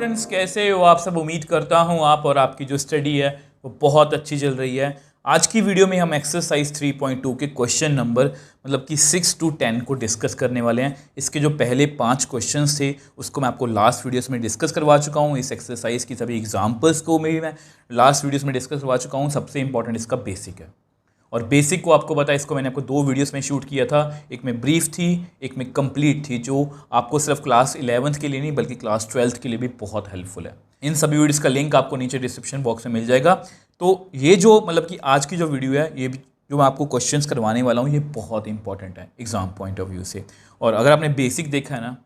Friends, कैसे हो आप सब। उम्मीद करता हूँ आप और आपकी जो स्टडी है वो बहुत अच्छी चल रही है। आज की वीडियो में हम एक्सरसाइज 3.2 के क्वेश्चन नंबर मतलब कि 6 to 10 को डिस्कस करने वाले हैं। इसके जो पहले 5 क्वेश्चंस थे उसको मैं आपको लास्ट वीडियोस में डिस्कस करवा चुका हूँ। इस एक्सरसाइज की सभी एग्जांपल्स को भी मैं लास्ट वीडियोस में डिस्कस करवा चुका हूँ। सबसे इंपॉर्टेंट इसका बेसिक है, और बेसिक को आपको पता है, इसको मैंने आपको 2 वीडियोस में शूट किया था। एक में ब्रीफ थी, एक में कंप्लीट थी, जो आपको सिर्फ क्लास 11th के लिए नहीं बल्कि क्लास 12th के लिए भी बहुत हेल्पफुल है। इन सभी वीडियोस का लिंक आपको नीचे डिस्क्रिप्शन बॉक्स में मिल जाएगा। तो ये जो मतलब कि आज की जो वीडियो है, ये जो मैं आपको क्वेश्चंस करवाने वाला हूँ, ये बहुत इंपॉर्टेंट है एग्जाम पॉइंट ऑफ व्यू से। और अगर आपने बेसिक देखा है ना,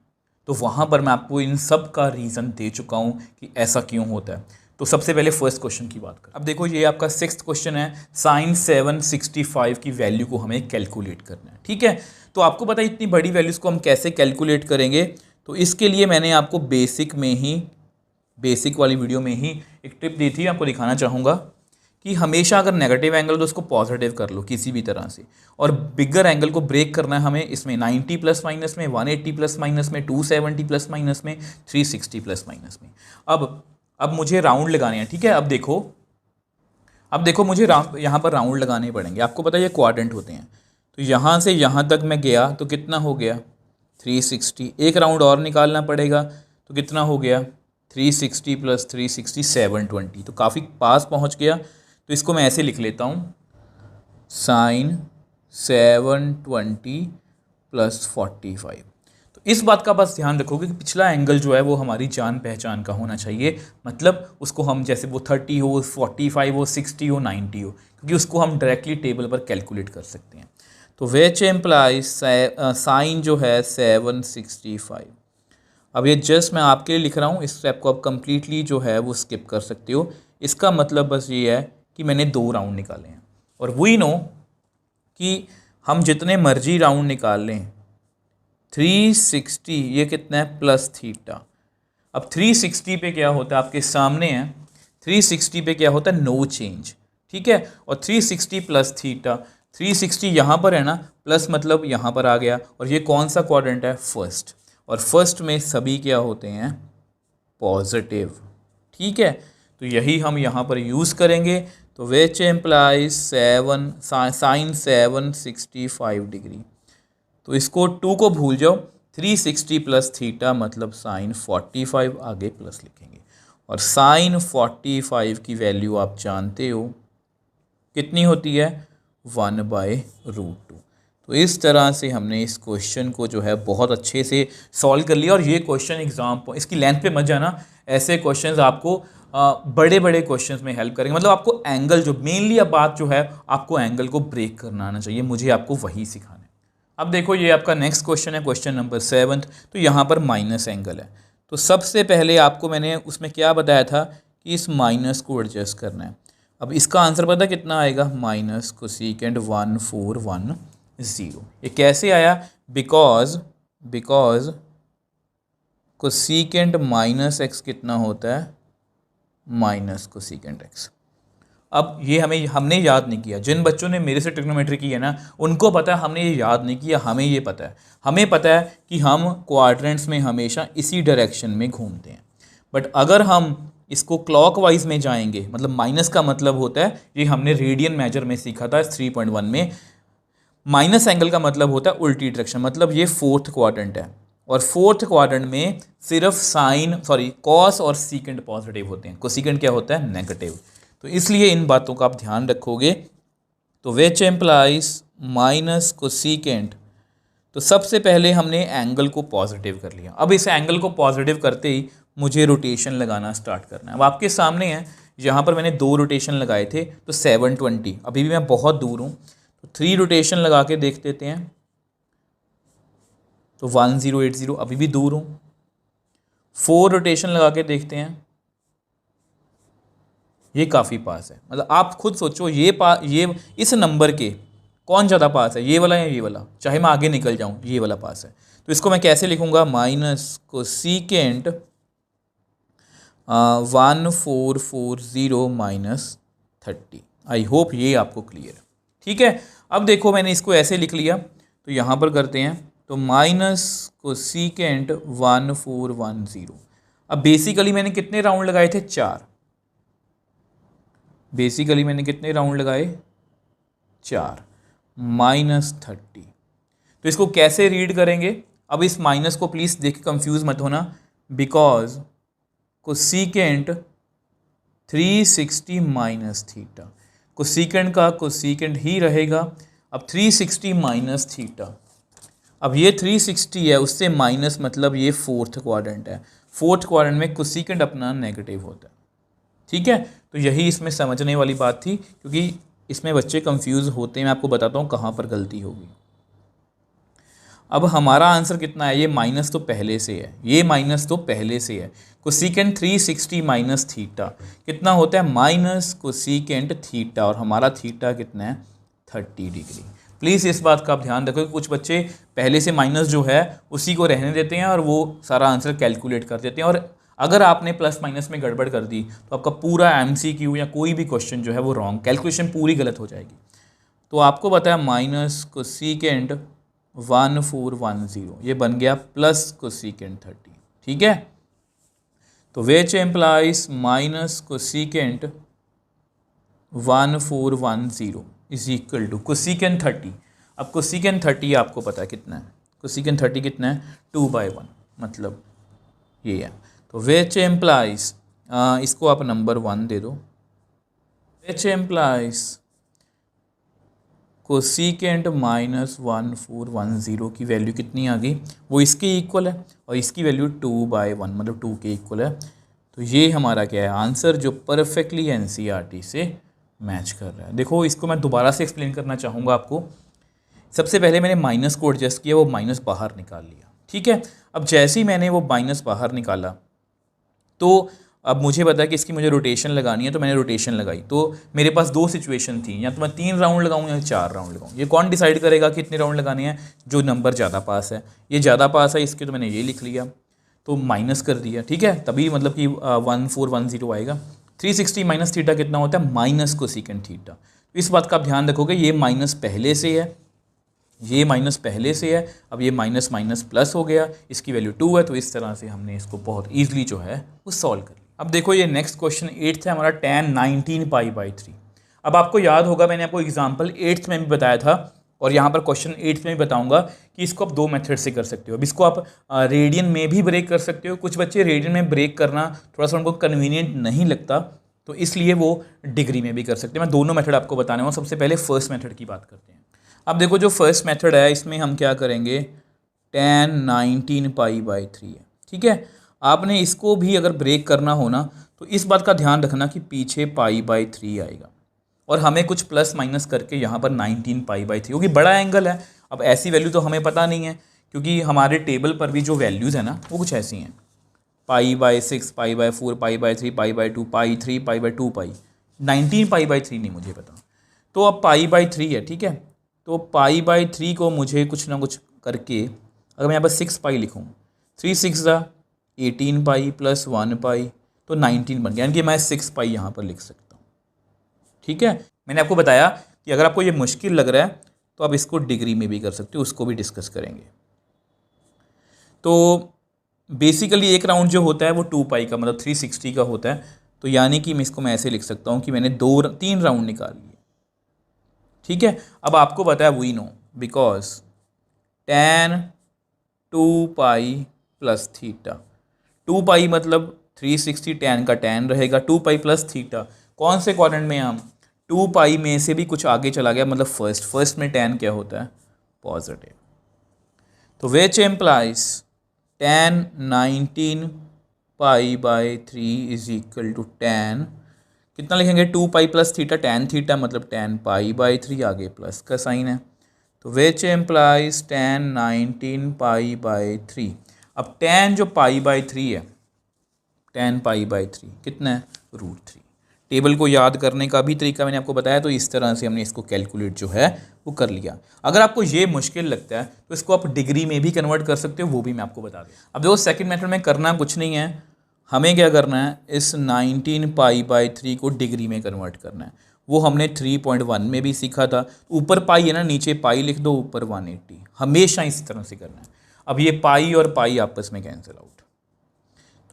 तो वहाँ पर मैं आपको इन सब का रीज़न दे चुका हूँ कि ऐसा क्यों होता है। तो सबसे पहले फर्स्ट क्वेश्चन की बात करें। अब देखो, ये आपका 6th क्वेश्चन है। साइन 765 की वैल्यू को हमें कैलकुलेट करना है, ठीक है। तो आपको पता है इतनी बड़ी वैल्यूज़ को हम कैसे कैलकुलेट करेंगे। तो इसके लिए मैंने आपको बेसिक वाली वीडियो में ही एक टिप दी थी, आपको दिखाना चाहूँगा कि हमेशा अगर नेगेटिव एंगल तो उसको पॉजिटिव कर लो किसी भी तरह से, और बिगर एंगल को ब्रेक करना है हमें इसमें 90 प्लस माइनस में, 180 प्लस माइनस में, 270 प्लस माइनस में, 360 प्लस माइनस में। अब मुझे राउंड लगाने हैं, ठीक है। अब देखो मुझे यहाँ पर राउंड लगाने पड़ेंगे। आपको पता है ये क्वाड्रेंट होते हैं। तो यहाँ से यहाँ तक मैं गया तो कितना हो गया 360। एक राउंड और निकालना पड़ेगा तो कितना हो गया 360 प्लस 360 720। तो काफ़ी पास पहुँच गया। तो इसको मैं ऐसे लिख लेता हूँ, साइन 720 प्लस 45। तो इस बात का बस ध्यान रखोगे कि पिछला एंगल जो है वो हमारी जान पहचान का होना चाहिए। मतलब उसको हम जैसे वो 30 हो, 45 हो, 60 हो, 90 हो, क्योंकि उसको हम डायरेक्टली टेबल पर कैलकुलेट कर सकते हैं। तो विच एम्प्लाइज साइन जो है 765। अब ये जस्ट मैं आपके लिए लिख रहा हूँ, इस स्टेप को आप कंप्लीटली जो है वो स्किप कर सकते हो। इसका मतलब बस ये है कि मैंने 2 राउंड निकाले हैं, और वी नो कि हम जितने मर्जी राउंड निकाल लें 360 ये कितना है प्लस थीटा। अब 360 पे क्या होता है, आपके सामने है 360 पे क्या होता है, नो चेंज, ठीक है। और 360 प्लस थीटा, 360 यहाँ पर है ना, प्लस मतलब यहाँ पर आ गया। और ये कौन सा क्वाड्रेंट है, फर्स्ट, और फर्स्ट में सभी क्या होते हैं, पॉजिटिव, ठीक है। तो यही हम यहाँ पर यूज़ करेंगे। तो विच एम्प्लाइज साइन 765 डिग्री। तो इसको 2 को भूल जाओ, 360 प्लस थीटा मतलब साइन 45, आगे प्लस लिखेंगे। और साइन 45 की वैल्यू आप जानते हो कितनी होती है, 1/√2। तो इस तरह से हमने इस क्वेश्चन को जो है बहुत अच्छे से सॉल्व कर लिया। और ये क्वेश्चन एग्जाम, इसकी लेंथ पे मत जाना, ऐसे क्वेश्चंस आपको बड़े बड़े क्वेश्चंस में हेल्प करेंगे। मतलब आपको एंगल जो मेनली अब बात जो है, आपको एंगल को ब्रेक करना आना चाहिए। मुझे आपको वही सिखाना है। अब देखो, ये आपका नेक्स्ट क्वेश्चन है, क्वेश्चन नंबर 7। तो यहाँ पर माइनस एंगल है। तो सबसे पहले आपको मैंने उसमें क्या बताया था कि इस माइनस को एडजस्ट करना है। अब इसका आंसर पता कितना आएगा, माइनस कोसेकेंट 1410। ये कैसे आया, बिकॉज कोसेकेंट माइनस एक्स कितना होता है, माइनस कोसेकेंट एक्स। अब ये हमने याद नहीं किया। जिन बच्चों ने मेरे से ट्रिग्नोमेट्री की है ना, उनको पता है, हमने ये याद नहीं किया। हमें ये पता है, हमें पता है कि हम क्वाड्रेंट्स में हमेशा इसी डायरेक्शन में घूमते हैं। बट अगर हम इसको क्लॉकवाइज में जाएंगे, मतलब माइनस का मतलब होता है, ये हमने रेडियन मेजर में सीखा था 3.1 में। माइनस एंगल का मतलब होता है उल्टी डायरेक्शन, मतलब ये 4th क्वाड्रेंट है, और 4th क्वाड्रेंट में सिर्फ कॉस और सीकेंट पॉजिटिव होते हैं, कोसेकेंट क्या होता है, नेगेटिव। तो इसलिए इन बातों का आप ध्यान रखोगे। तो विच एम्प्लाइज माइनस कोसेकेंट। तो सबसे पहले हमने एंगल को पॉजिटिव कर लिया। अब इस एंगल को पॉजिटिव करते ही मुझे रोटेशन लगाना स्टार्ट करना है। अब आपके सामने है, यहाँ पर मैंने 2 रोटेशन लगाए थे, तो 720। अभी भी मैं बहुत दूर हूँ, तो 3 रोटेशन लगा के देख लेते हैं। तो 1080, अभी भी दूर हूँ। 4 रोटेशन लगा के देखते हैं, ये काफ़ी पास है। मतलब आप खुद सोचो, ये इस नंबर के कौन ज़्यादा पास है, ये वाला या ये वाला। चाहे मैं आगे निकल जाऊँ, ये वाला पास है। तो इसको मैं कैसे लिखूँगा, minus cosecant 1440 minus 30। I hope ये आपको क्लियर है, ठीक है। अब देखो, मैंने इसको ऐसे लिख लिया, तो यहाँ पर करते हैं। तो माइनस कोसेकेंट 1410। अब बेसिकली मैंने कितने राउंड लगाए थे? 4। बेसिकली मैंने कितने राउंड लगाए? 4 -30। तो इसको कैसे रीड करेंगे? अब इस माइनस को प्लीज़ देख के कंफ्यूज मत होना, because cosecant 360 minus theta, cosecant का कोसेकेंट ही रहेगा। अब 360 माइनस थीटा, अब ये 360 है, उससे माइनस मतलब ये फोर्थ क्वाड्रेंट है। फोर्थ क्वाड्रेंट में कोसेकेंट अपना नेगेटिव होता है, ठीक है। तो यही इसमें समझने वाली बात थी, क्योंकि इसमें बच्चे कंफ्यूज होते हैं। मैं आपको बताता हूँ कहाँ पर गलती होगी। अब हमारा आंसर कितना है? ये माइनस तो पहले से है, ये माइनस तो पहले से है। कोसेकेंट 360 माइनस थीटा कितना होता है? माइनस कोसेकेंट थीटा, और हमारा थीटा कितना है? 30 डिग्री। प्लीज़ इस बात का आप ध्यान रखो कि कुछ बच्चे पहले से माइनस जो है उसी को रहने देते हैं और वो सारा आंसर कैलकुलेट कर देते हैं, और अगर आपने प्लस माइनस में गड़बड़ कर दी तो आपका पूरा MCQ या कोई भी क्वेश्चन जो है वो रॉन्ग, कैलकुलेशन पूरी गलत हो जाएगी। तो आपको बताया माइनस कोसेकेंट 1410, ये बन गया प्लस कोसेकेंट 30, ठीक है। तो which implies minus cosecant 1410 is equal to cosecant 30। अब कोसेकेंट 30 आपको पता है कितना है? कोसेकेंट 30 कितना है? 2/1, मतलब ये है। तो विच एम्प्लाइज, इसको आप नंबर 1 दे दो। विच एम्प्लाइज कोसेकेंट -1410 की वैल्यू कितनी आ गई? वो इसके इक्वल है, और इसकी वैल्यू 2/1 मतलब 2 के इक्वल है। तो ये हमारा क्या है? आंसर जो परफेक्टली NCERT से मैच कर रहा है। देखो इसको मैं दोबारा से एक्सप्लेन करना चाहूँगा आपको। सबसे पहले मैंने माइनस को एडजस्ट किया, वो माइनस बाहर निकाल लिया, ठीक है। अब जैसे ही मैंने वो माइनस बाहर निकाला, तो अब मुझे पता है कि इसकी मुझे रोटेशन लगानी है, तो मैंने रोटेशन लगाई। तो मेरे पास 2 सिचुएशन थी, या तो मैं 3 राउंड लगाऊं या 4 राउंड लगाऊं। ये कौन डिसाइड करेगा कि कितने राउंड लगाने हैं? जो नंबर ज़्यादा पास है। ये ज़्यादा पास है इसके, तो मैंने ये लिख लिया, तो माइनस कर दिया, ठीक है। तभी मतलब कि 1410 आएगा। 360 माइनस थीटा कितना होता है? Minus cosecant theta. तो इस बात का आप ध्यान रखोगे, ये माइनस पहले से है, ये माइनस पहले से है। अब ये माइनस माइनस प्लस हो गया, इसकी वैल्यू 2 है। तो इस तरह से हमने इसको बहुत ईजिली जो है वो सॉल्व कर लिया। अब देखो ये नेक्स्ट क्वेश्चन 8th है हमारा, tan 19π/3। अब आपको याद होगा मैंने आपको एग्जाम्पल 8th में भी बताया था, और यहाँ पर क्वेश्चन 8th में भी बताऊंगा कि इसको आप 2 मेथड से कर सकते हो। अब इसको आप रेडियन में भी ब्रेक कर सकते हो। कुछ बच्चे रेडियन में ब्रेक करना थोड़ा सा उनको कन्वीनियंट नहीं लगता, तो इसलिए वो डिग्री में भी कर सकते हैं। मैं दोनों मेथड आपको बताने वाला हूँ। सबसे पहले फर्स्ट मेथड की बात करते हैं। अब देखो जो फर्स्ट मेथड है, इसमें हम क्या करेंगे? tan 19π/3 है, ठीक है। आपने इसको भी अगर ब्रेक करना हो ना, तो इस बात का ध्यान रखना कि पीछे π/3 आएगा, और हमें कुछ प्लस माइनस करके यहाँ पर 19π/3, क्योंकि बड़ा एंगल है। अब ऐसी वैल्यू तो हमें पता नहीं है, क्योंकि हमारे टेबल पर भी जो वैल्यूज़ है ना वो कुछ ऐसी हैं, π/6, π/4, π/3, π/2, π/3, π/2 π। 19π/3 नहीं मुझे पता। तो अब π/3 है, ठीक है। तो π/3 को मुझे कुछ ना कुछ करके, अगर मैं यहाँ पर 6π लिखूँ, 3 6 18π प्लस 1π, तो 19 बन गया, यानी कि मैं 6π यहाँ पर लिख सकता हूँ, ठीक है। मैंने आपको बताया कि अगर आपको ये मुश्किल लग रहा है तो आप इसको डिग्री में भी कर सकते हो, उसको भी डिस्कस करेंगे। तो बेसिकली एक राउंड जो होता है वो 2π का मतलब 360 का होता है। तो यानी कि मैं ऐसे लिख सकता हूँ कि मैंने 3 राउंड निकाल लिए, ठीक है। अब आपको पता है we know because tan 2π plus theta, 2π मतलब 360, tan का tan रहेगा, 2π प्लस थीटा। कौन से क्वाड्रेंट में हम? 2π में से भी कुछ आगे चला गया, मतलब फर्स्ट में tan क्या होता है? पॉजिटिव। तो which implies tan 19π/3 is equal to tan, कितना लिखेंगे? 2π प्लस थीटा, tan थीटा मतलब tan π/3, आगे प्लस का साइन है। तो विच एम्प्लाइज tan 19π/3। अब tan जो π/3 है, tan π/3 कितना है? √3। टेबल को याद करने का भी तरीका मैंने आपको बताया, तो इस तरह से हमने इसको कैलकुलेट जो है वो कर लिया। अगर आपको ये मुश्किल लगता है तो इसको आप डिग्री में भी कन्वर्ट कर सकते हो, वो भी मैं आपको बता दूँ। अब देखो सेकंड मेथड में करना कुछ नहीं है, हमें क्या करना है? इस 19π/3 को डिग्री में कन्वर्ट करना है। वो हमने 3.1 में भी सीखा था। ऊपर पाई है ना, नीचे पाई लिख दो, ऊपर 180, हमेशा इस तरह से करना है। अब ये पाई और पाई आपस में कैंसिल आउट,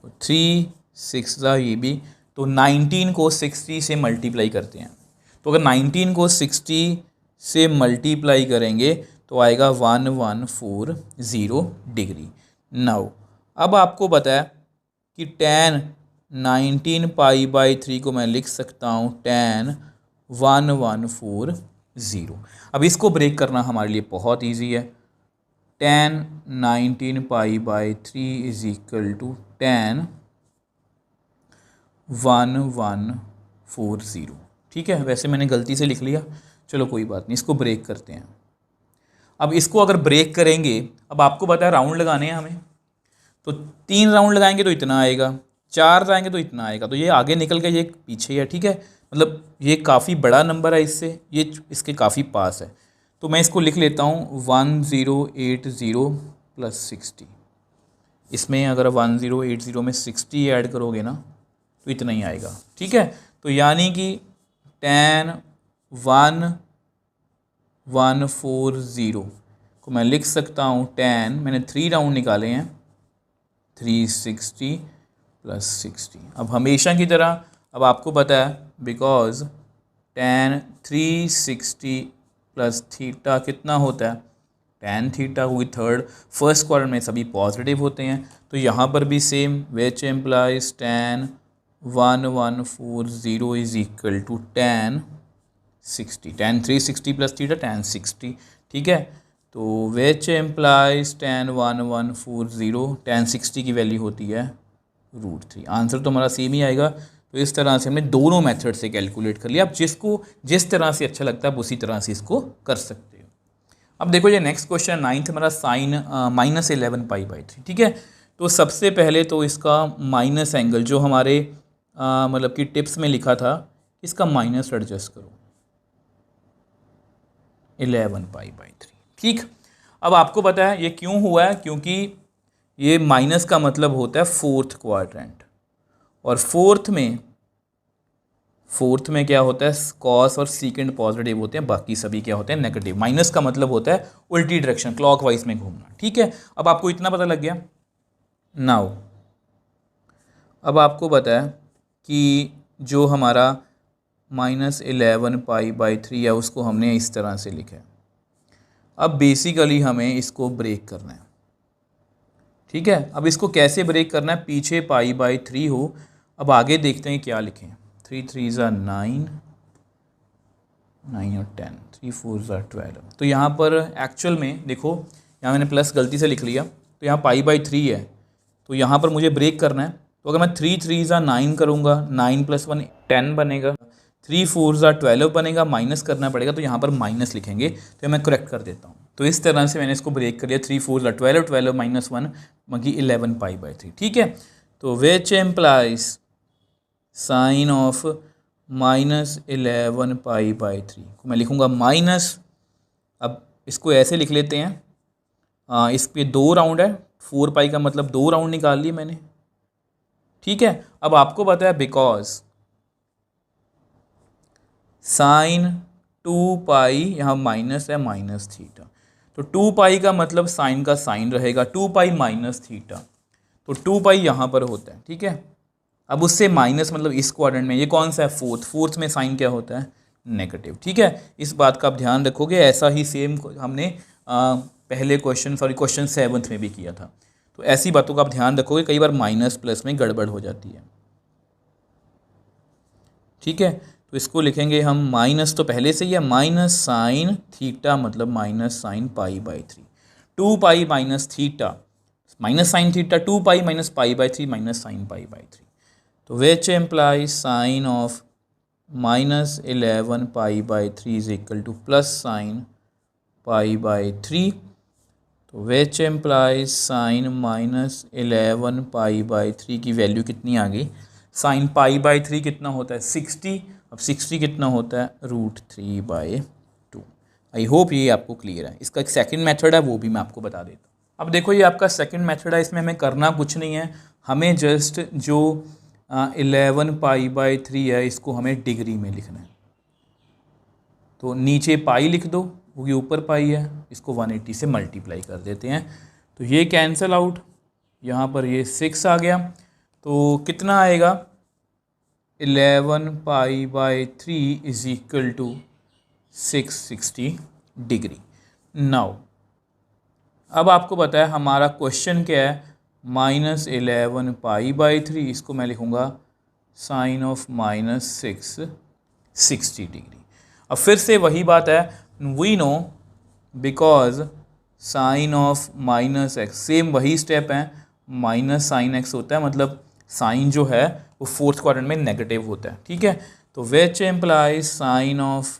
तो 3 6 ये भी, तो 19 को 60 से मल्टीप्लाई करते हैं। तो अगर 19 को 60 से मल्टीप्लाई करेंगे तो आएगा 1140 डिग्री। नाउ अब आपको पता है कि tan 19 पाई बाई 3 को मैं लिख सकता हूँ tan 1140। अब इसको ब्रेक करना हमारे लिए बहुत ईजी है। tan 19 pi by 3 is equal to tan 1140। ठीक है, वैसे मैंने गलती से लिख लिया, चलो कोई बात नहीं, इसको ब्रेक करते हैं। अब इसको अगर ब्रेक करेंगे, अब आपको पता है राउंड लगाने हैं हमें, तो 3 राउंड लगाएंगे तो इतना आएगा, 4 लगाएंगे तो इतना आएगा, तो ये आगे निकल गया, ये पीछे है। ठीक है, मतलब ये काफ़ी बड़ा नंबर है, इससे ये इसके काफ़ी पास है। तो मैं इसको लिख लेता हूँ 1080 प्लस 60। इसमें अगर 1080 में 60 ऐड करोगे ना तो इतना ही आएगा। ठीक है, तो यानी कि tan 1140 को मैं लिख सकता हूँ tan, मैंने 3 राउंड निकाले हैं, 360 प्लस 60। अब हमेशा की तरह अब आपको पता है बिकॉज tan 360 प्लस थीटा कितना होता है tan थीटा, क्योंकि फर्स्ट क्वाड्रेंट में सभी पॉजिटिव होते हैं, तो यहाँ पर भी same, which implies tan 1140 is equal to tan 60, tan 360 plus theta tan 60। ठीक है, तो विच एम्प्लाइज tan 1140, tan 60 की वैल्यू होती है √3। आंसर तो हमारा सेम ही आएगा। तो इस तरह से हमने दोनों मेथड से कैलकुलेट कर लिया। आप जिसको जिस तरह से अच्छा लगता है आप उसी तरह से इसको कर सकते हो। अब देखो ये नेक्स्ट क्वेश्चन 9th हमारा साइन -11 पाई बाई 3। ठीक है, तो सबसे पहले तो इसका माइनस एंगल जो हमारे मतलब कि टिप्स में लिखा था, इसका माइनस एडजस्ट करो 11 पाई बाई 3। ठीक, अब आपको पता है ये क्यों हुआ है, क्योंकि ये माइनस का मतलब होता है फोर्थ क्वाड्रेंट, और फोर्थ में क्या होता है, कॉस और सीकेंड पॉजिटिव होते हैं, बाकी सभी क्या होते हैं नेगेटिव। माइनस का मतलब होता है उल्टी डायरेक्शन, क्लॉकवाइज में घूमना। ठीक है, अब आपको इतना पता लग गया। नाउ अब आपको पता है कि जो हमारा -11 पाई बाई 3 है उसको हमने इस तरह से लिखा है। अब बेसिकली हमें इसको ब्रेक करना है। ठीक है, अब इसको कैसे ब्रेक करना है, पीछे पाई बाई 3 हो। अब आगे देखते हैं क्या लिखें, 3 3 9, 9 और 10, 3 4 12। तो यहाँ पर एक्चुअल में देखो, यहाँ मैंने प्लस गलती से लिख लिया, तो यहाँ पाई बाई 3 है, तो यहाँ पर मुझे ब्रेक करना है। तो अगर मैं 3 3 9 करूँगा, 9 + 1 10 बनेगा, 3 4 12 बनेगा, माइनस करना पड़ेगा, तो यहाँ पर माइनस लिखेंगे। तो मैं करेक्ट कर देता हूँ। तो इस तरह से मैंने इसको ब्रेक कर लिया, 3 4 12, 12 - 1 बाकी 11 पाई बाई 3। ठीक है, तो which implies sine of -11 pi by 3 को मैं लिखूँगा माइनस। अब इसको ऐसे लिख लेते हैं, इस पे 2 राउंड है, 4 पाई का मतलब 2 राउंड निकाल लिए मैंने। ठीक है, अब आपको पता है बिकॉज साइन 2 पाई, यहाँ माइनस है माइनस थीटा, तो 2 पाई का मतलब साइन का साइन रहेगा, 2 पाई माइनस थीटा, तो 2 पाई यहाँ पर होता है। ठीक है, अब उससे माइनस मतलब इस क्वाड्रेंट में ये कौन सा है, फोर्थ में साइन क्या होता है नेगेटिव। ठीक है, इस बात का आप ध्यान रखोगे। ऐसा ही सेम हमने पहले क्वेश्चन 7th में भी किया था। तो ऐसी बातों का आप ध्यान रखोगे, कई बार माइनस प्लस में गड़बड़ हो जाती है। ठीक है, तो इसको लिखेंगे हम माइनस, तो पहले से ही है माइनस साइन थीटा मतलब minus sine pi by 3, 2 pi minus theta minus sine theta, 2 pi minus pi by 3 minus sine pi by 3। तो which implies sine of -11 pi by 3 is equal to plus sine pi by 3। तो which implies sine -11 pi by 3 की value कितनी आ गई, sign pi by 3 कितना होता है 60। अब 60 कितना होता है √3/2। आई होप ये आपको क्लियर है। इसका एक सेकंड मेथड है, वो भी मैं आपको बता देता हूँ। अब देखो ये आपका सेकंड मेथड है, इसमें हमें करना कुछ नहीं है, हमें जस्ट जो 11 पाई बाई 3 है इसको हमें डिग्री में लिखना है। तो नीचे पाई लिख दो, क्योंकि ऊपर पाई है, इसको 180 से मल्टीप्लाई कर देते हैं, तो ये कैंसिल आउट, यहाँ पर ये 6 आ गया। तो कितना आएगा 11 pi by 3 is equal to 660 degree. Now अब आपको पता है हमारा क्वेश्चन क्या है, -11 पाई बाय 3, इसको मैं लिखूँगा साइन ऑफ -660 डिग्री। अब फिर से वही बात है, we know because sine of -x, same वही स्टेप है, माइनस साइन एक्स होता है, मतलब साइन जो है वो फोर्थ क्वाड्रेंट में नेगेटिव होता है, ठीक है। तो विच एम्प्लाइज साइन ऑफ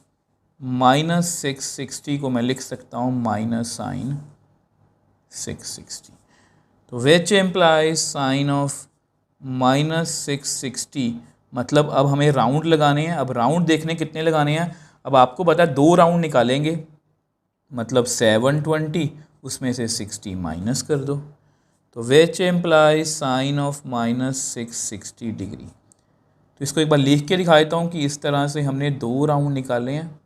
-660 को मैं लिख सकता हूँ माइनस साइन 660। तो विच एम्प्लाइज साइन ऑफ -660, मतलब अब हमें राउंड लगाने हैं। अब राउंड देखने कितने लगाने हैं, अब आपको पता है 2 राउंड निकालेंगे, मतलब 720, उसमें से 60 माइनस कर दो। तो which implies sine of -660 degree. तो इसको एक बार लिख के दिखा देता हूँ कि इस तरह से हमने 2 राउंड निकाले हैं,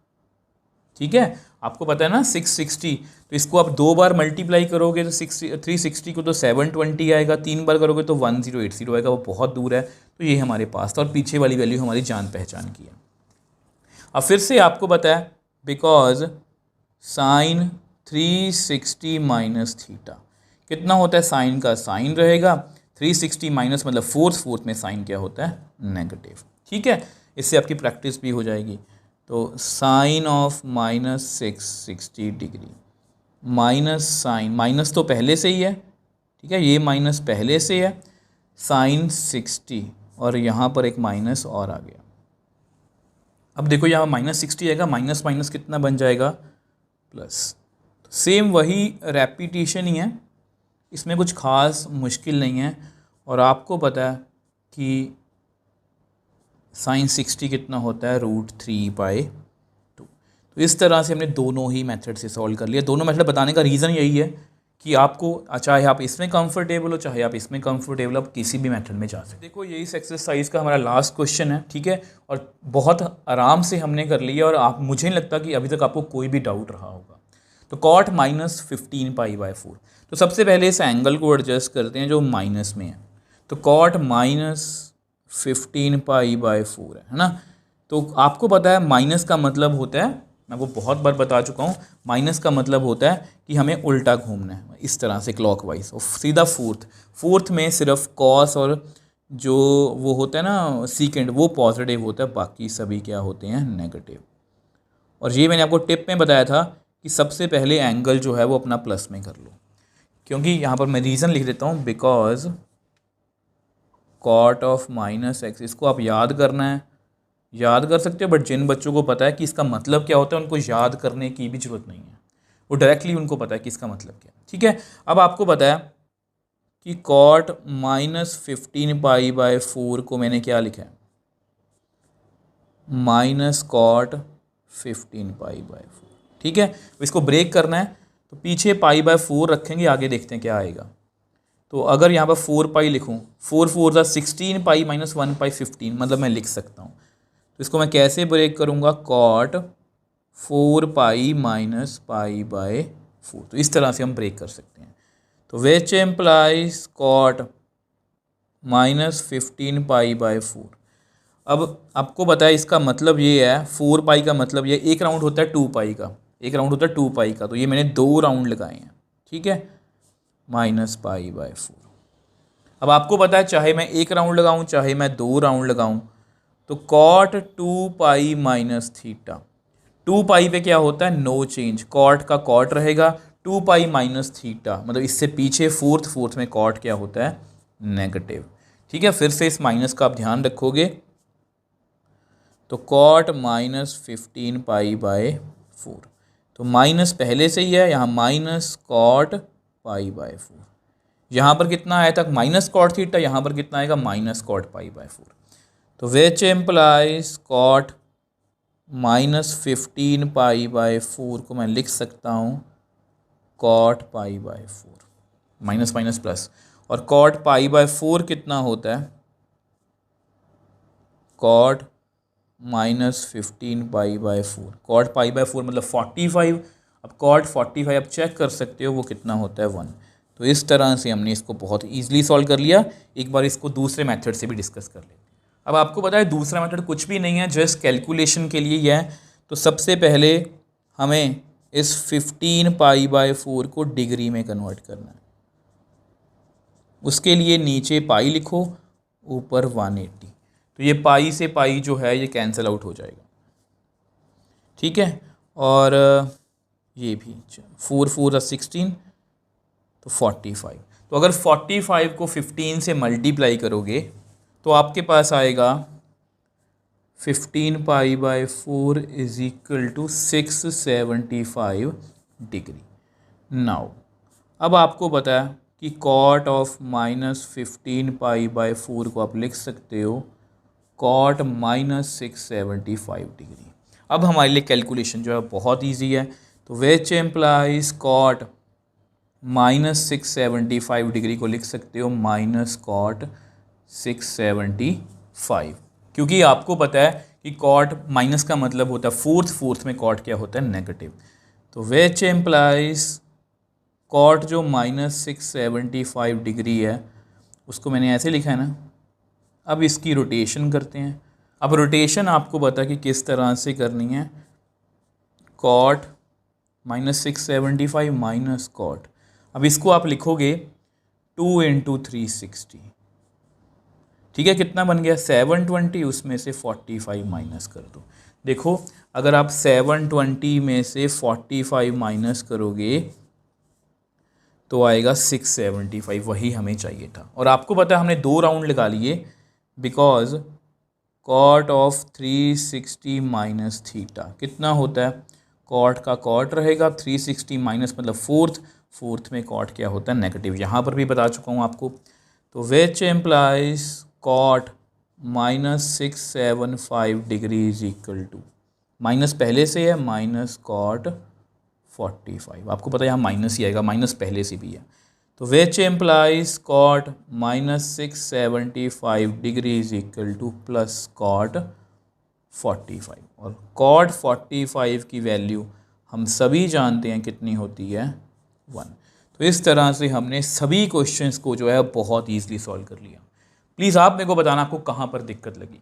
ठीक है। आपको पता है ना 660, तो इसको आप 2 बार मल्टीप्लाई करोगे तो 360 को तो 720 आएगा, 3 बार करोगे तो 1080 आएगा, वो बहुत दूर है। तो ये हमारे पास था और पीछे वाली वैल्यू हमारी जान पहचान की है। अब फिर से आपको पता है बिकॉज साइन 360 माइनस थीटा कितना होता है, साइन का साइन रहेगा, 360 माइनस मतलब फोर्थ में साइन क्या होता है, नेगेटिव, ठीक है। इससे आपकी प्रैक्टिस भी हो जाएगी। तो sine of -660 degree, minus sine, minus तो पहले से ही है, ठीक है, ये माइनस पहले से है, साइन 60 और यहाँ पर एक माइनस और आ गया। अब देखो यहाँ -60 आएगा, माइनस माइनस कितना बन जाएगा, प्लस। तो सेम वही रेपिटेशन ही है, इसमें कुछ खास मुश्किल नहीं है। और आपको पता है कि साइन 60 कितना होता है, √3/2। तो इस तरह से हमने दोनों ही मेथड से सॉल्व कर लिया। दोनों मेथड बताने का रीज़न यही है कि आपको चाहे आप इसमें कंफर्टेबल हो चाहे आप इसमें कंफर्टेबल, आप किसी भी मेथड में जा सकते। देखो यही इस एक्सरसाइज का हमारा लास्ट क्वेश्चन है, ठीक है, और बहुत आराम से हमने कर लिया और आप, मुझे नहीं लगता कि अभी तक आपको कोई भी डाउट रहा होगा। तो cot -15π/4, तो सबसे पहले इस एंगल को एडजस्ट करते हैं जो माइनस में है। तो cot -15π/4 है ना। तो आपको पता है माइनस का मतलब होता है, मैं वो बहुत बार बता चुका हूँ, माइनस का मतलब होता है कि हमें उल्टा घूमना है इस तरह से क्लॉकवाइज, और सीधा फोर्थ में सिर्फ कॉस और जो वो होता है ना सीकेंड, वो पॉजिटिव होता है, बाकी सभी क्या होते हैं, नेगेटिव। और ये मैंने आपको टिप में बताया था कि सबसे पहले एंगल जो है वो अपना प्लस में कर लो, क्योंकि यहाँ पर मैं रीज़न लिख देता हूँ, बिकॉज cot ऑफ -x, इसको आप याद करना है, याद कर सकते हो, बट जिन बच्चों को पता है कि इसका मतलब क्या होता है उनको याद करने की भी ज़रूरत नहीं है, वो डायरेक्टली उनको पता है कि इसका मतलब क्या है, ठीक है। अब आपको पता है कि cot -15π/4 को मैंने क्या लिखा है, -cot 15π/4, ठीक है। इसको ब्रेक करना है तो पीछे π/4 रखेंगे, आगे देखते हैं क्या आएगा। तो अगर यहाँ पर 4π लिखूँ, 4 4 16π - 1π 15, मतलब मैं लिख सकता हूँ। तो इसको मैं कैसे ब्रेक करूँगा, cot 4π - π/4, तो इस तरह से हम ब्रेक कर सकते हैं। तो विच एम्प्लाइज cot -15π/4। अब आपको पता है इसका मतलब ये है, 4π का मतलब ये, एक राउंड होता है 2π का, एक राउंड होता है 2π का, तो ये मैंने 2 राउंड लगाए हैं, ठीक है, -π/4। अब आपको पता है चाहे मैं एक राउंड लगाऊं चाहे मैं 2 राउंड लगाऊं, तो cot 2π - थीटा, 2π पे क्या होता है, नो चेंज, cot का cot रहेगा, 2π - थीटा, मतलब इससे पीछे फोर्थ में cot क्या होता है, नेगेटिव, ठीक है। फिर से इस माइनस का आप ध्यान रखोगे, तो cot -15π/4, तो माइनस पहले से ही है, यहाँ -cot π/4, यहाँ पर कितना आया था, -cot थीटा, यहाँ पर कितना आएगा, -cot π/4। तो विच एम्प्लाइज cot -15π/4 को मैं लिख सकता हूँ cot π/4, माइनस माइनस प्लस, और cot π/4 कितना होता है, cot -15π/4, cot π/4 मतलब 45। अब cot 45 आप चेक कर सकते हो वो कितना होता है, 1। तो इस तरह से हमने इसको बहुत ईजिली सॉल्व कर लिया। एक बार इसको दूसरे मेथड से भी डिस्कस कर ले। अब आपको पता है दूसरा मेथड कुछ भी नहीं है, जस्ट कैलकुलेशन के लिए ही है। तो सबसे पहले हमें इस 15π/4 को डिग्री में कन्वर्ट करना है। उसके लिए नीचे पाई लिखो, ऊपर 180। तो ये पाई से पाई जो है ये कैंसिल आउट हो जाएगा, ठीक है। और ये भी 4 4 16, तो 45। तो अगर 45 को 15 से मल्टीप्लाई करोगे तो आपके पास आएगा 15π/4 = 675 डिग्री। नाउ अब आपको पता है कि कॉट ऑफ -15π/4 को आप लिख सकते हो कॉट -675 डिग्री। अब हमारे लिए कैलकुलेशन जो है बहुत इजी है। तो विच एम्प्लाइज कॉट -675 डिग्री को लिख सकते हो -कॉट 675, क्योंकि आपको पता है कि कॉट माइनस का मतलब होता है फोर्थ में कॉट क्या होता है, नेगेटिव। तो विच एम्प्लाइज कॉट जो -675 डिग्री है उसको मैंने ऐसे लिखा है ना। अब इसकी रोटेशन करते हैं। अब रोटेशन आपको पता कि किस तरह से करनी है, कॉट -675 माइनस कॉट। अब इसको आप लिखोगे 2 × 360, ठीक है। कितना बन गया 720, उसमें से 45 माइनस कर दो। देखो अगर आप 720 में से 45 माइनस करोगे तो आएगा 675, वही हमें चाहिए था। और आपको पता है हमने 2 राउंड लगा लिए, because cot of 360 minus theta कितना होता है, कॉट का कॉट रहेगा, 360 माइनस मतलब फोर्थ में कॉट क्या होता है, नेगेटिव। यहाँ पर भी बता चुका हूँ आपको। तो which implies cot -675 degree = minus पहले से है -कॉट 45। आपको पता है यहाँ माइनस ही आएगा, माइनस पहले से भी है। तो which implies cot -675 degree = cot 45। और कॉट 45 की वैल्यू हम सभी जानते हैं कितनी होती है, 1। तो इस तरह से हमने सभी क्वेश्चंस को जो है बहुत ईजिली सॉल्व कर लिया। प्लीज़ आप मेरे को बताना आपको कहाँ पर दिक्कत लगी।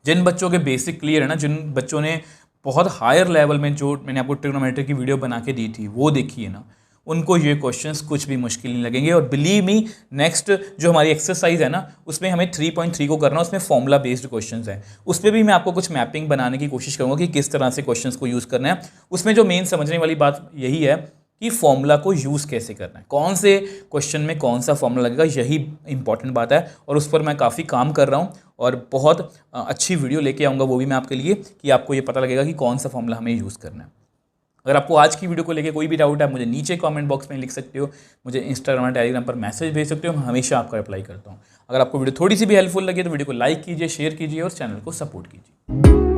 जिन बच्चों के बेसिक क्लियर है ना, जिन बच्चों ने बहुत हायर लेवल में, जो मैंने आपको ट्रिग्नोमेट्री की वीडियो बना के दी थी वो देखिए ना, उनको ये क्वेश्चंस कुछ भी मुश्किल नहीं लगेंगे। और बिलीव मी, नेक्स्ट जो हमारी एक्सरसाइज है ना उसमें हमें 3.3 को करना, उसमें फॉर्मूला बेस्ड क्वेश्चंस हैं। उस पर भी मैं आपको कुछ मैपिंग बनाने की कोशिश करूँगा कि किस तरह से क्वेश्चंस को यूज़ करना है। उसमें जो मेन समझने वाली बात यही है कि फॉर्मूला को यूज़ कैसे करना है, कौन से क्वेश्चन में कौन सा फॉर्मूला लगेगा, यही इंपॉर्टेंट बात है। और उस पर मैं काफ़ी काम कर रहा हूँ और बहुत अच्छी वीडियो लेके आऊँगा वो भी मैं आपके लिए, कि आपको ये पता लगेगा कि कौन सा फॉर्मूला हमें यूज़ करना है। अगर आपको आज की वीडियो को लेके कोई भी डाउट है मुझे नीचे कमेंट बॉक्स में लिख सकते हो, मुझे इंस्टाग्राम और टेलीग्राम पर मैसेज भेज सकते हो, मैं हमेशा आपका रिप्लाई करता हूँ। अगर आपको वीडियो थोड़ी सी भी हेल्पफुल लगी तो वीडियो को लाइक कीजिए, शेयर कीजिए और चैनल को सपोर्ट कीजिए।